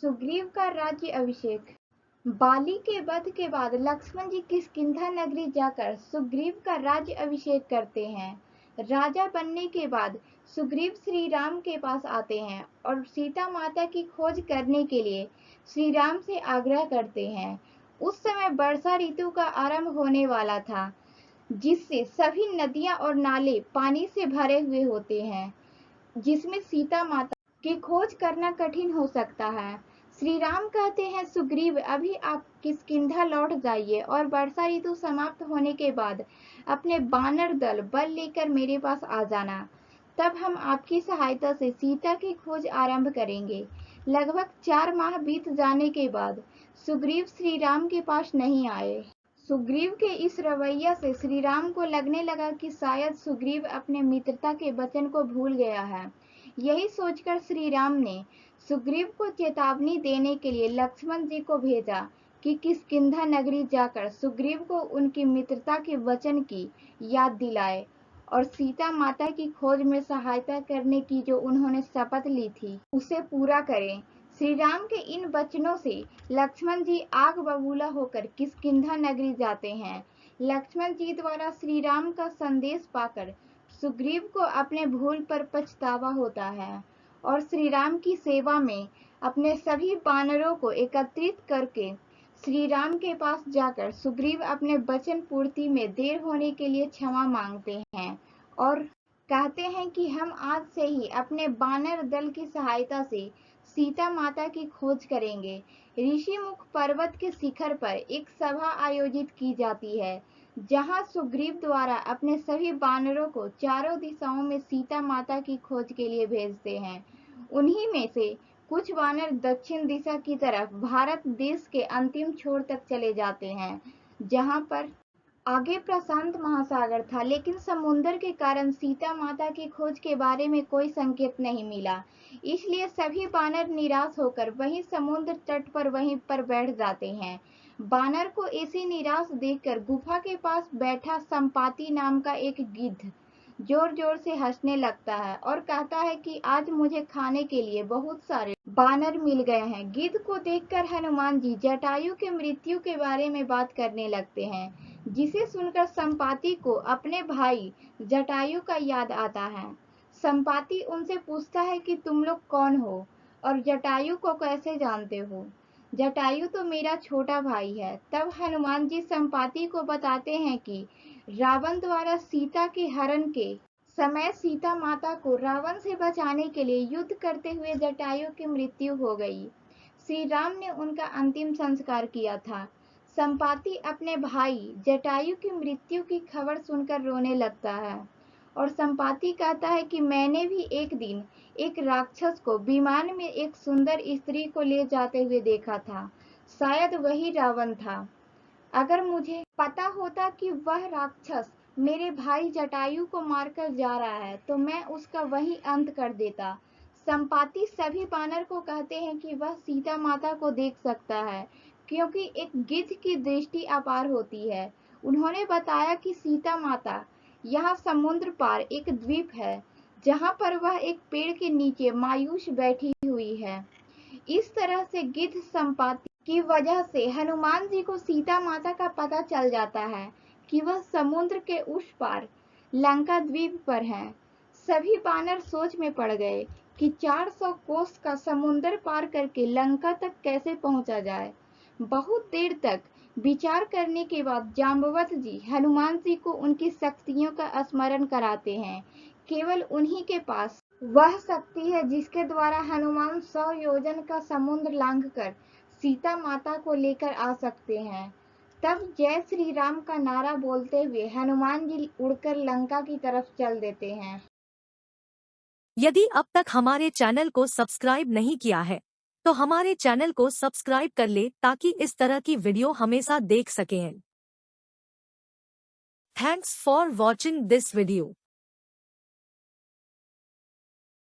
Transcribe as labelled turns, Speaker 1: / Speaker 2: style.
Speaker 1: सुग्रीव का राज्य अभिषेक। बाली के वध के बाद लक्ष्मण जी किष्किंधा नगरी जाकर सुग्रीव का राज्य अभिषेक करते हैं। राजा बनने के बाद सुग्रीव श्री राम के पास आते हैं और सीता माता की खोज करने के लिए श्री राम से आग्रह करते हैं। उस समय वर्षा ऋतु का आरंभ होने वाला था, जिससे सभी नदियां और नाले पानी से भरे हुए होते हैं, जिसमें सीता माता की खोज करना कठिन हो सकता है। श्री राम कहते हैं, सुग्रीव अभी आप किष्किंधा लौट जाइए और वर्षा ऋतु समाप्त होने के बाद अपने वानर दल बल लेकर मेरे पास आ जाना। तब हम आपकी सहायता से सीता की खोज आरंभ करेंगे। लगभग 4 माह बीत जाने के बाद सुग्रीव श्री राम के पास नहीं आए। सुग्रीव के इस रवैया से श्री राम को लगने लगा कि शायद सुग्रीव अपने मित्रता के वचन को भूल गया है। यही सोचकर श्री राम ने सुग्रीव को चेतावनी देने के लिए लक्ष्मण जी को भेजा कि किष्किंधा नगरी जाकर सुग्रीव को उनकी मित्रता के वचन की याद दिलाए और सीता माता की खोज में सहायता करने की जो उन्होंने शपथ ली थी उसे पूरा करें। श्री राम के इन वचनों से लक्ष्मण जी आग बबूला होकर किष्किंधा नगरी जाते हैं। लक्ष्मण जी द्वारा श्री राम का संदेश पाकर सुग्रीव को अपने भूल पर पछतावा होता है और श्री राम की सेवा में अपने सभी वानरों को एकत्रित करके श्री राम के पास जाकर सुग्रीव अपने वचन पूर्ति में देर होने के लिए क्षमा मांगते हैं और कहते हैं कि हम आज से ही अपने वानर दल की सहायता से सीता माता की खोज करेंगे। ऋषिमुख पर्वत के शिखर पर एक सभा आयोजित की जाती है, जहां सुग्रीव द्वारा अपने सभी वानरों को चारों दिशाओं में सीता माता की खोज के लिए भेजते हैं। उन्हीं में से कुछ वानर दक्षिण दिशा की तरफ भारत देश के अंतिम छोर तक चले जाते हैं, जहां पर आगे प्रशांत महासागर था, लेकिन समुद्र के कारण सीता माता की खोज के बारे में कोई संकेत नहीं मिला। इसलिए सभी वानर निराश होकर वहीं समुद्र तट पर वहीं पर बैठ जाते हैं। वानर को ऐसे निराश देखकर गुफा के पास बैठा संपाति नाम का एक गिद्ध जोर जोर से हंसने लगता है और कहता है कि आज मुझे खाने के लिए बहुत सारे वानर मिल गए हैं। गिद्ध को देखकर हनुमान जी जटायु के मृत्यु के बारे में बात करने लगते हैं, जिसे सुनकर संपाति को अपने भाई जटायु का याद आता है। संपाति उनसे पूछता है कि तुम लोग कौन हो और जटायु को कैसे जानते हो। जटायु तो मेरा छोटा भाई है। तब हनुमान जी संपाति को बताते हैं कि रावण द्वारा सीता के हरण के समय सीता माता को रावण से बचाने के लिए युद्ध करते हुए जटायु की मृत्यु हो गई। श्री राम ने उनका अंतिम संस्कार किया था। संपाति अपने भाई जटायु की मृत्यु की खबर सुनकर रोने लगता है और संपाति कहता है कि मैंने भी एक दिन एक राक्षस को विमान में एक सुंदर स्त्री को ले जाते हुए देखा था। शायद वही रावण था। अगर मुझे पता होता कि वह राक्षस मेरे भाई जटायु को मारकर जा रहा है तो मैं उसका वही अंत कर देता। संपाति सभी वानर को कहते हैं कि वह सीता माता को देख सकता है, क्योंकि एक गिद्ध की दृष्टि अपार होती है। उन्होंने बताया कि सीता माता यहाँ समुद्र पार एक द्वीप है, जहाँ पर वह एक पेड़ के नीचे मायूस बैठी हुई है। इस तरह से गिद्ध संपाति की वजह से हनुमान जी को सीता माता का पता चल जाता है कि वह समुद्र के उस पार लंका द्वीप पर हैं। सभी वानर सोच में पड़ गए कि 400 कोस का समुद्र पार करके लंका तक कैसे पहुंचा जाए। बहुत देर तक विचार करने के बाद जाम्बवत जी हनुमान जी को उनकी शक्तियों का स्मरण कराते हैं। केवल उन्हीं के पास वह शक्ति है जिसके द्वारा हनुमान 100 योजन का समुद्र लांघकर सीता माता को लेकर आ सकते हैं। तब जय श्री राम का नारा बोलते हुए हनुमान जी उड़कर लंका की तरफ चल देते हैं।
Speaker 2: यदि अब तक हमारे चैनल को सब्सक्राइब नहीं किया है तो हमारे चैनल को सब्सक्राइब कर ले ताकि इस तरह की वीडियो हमेशा देख सकें। Thanks for watching this video.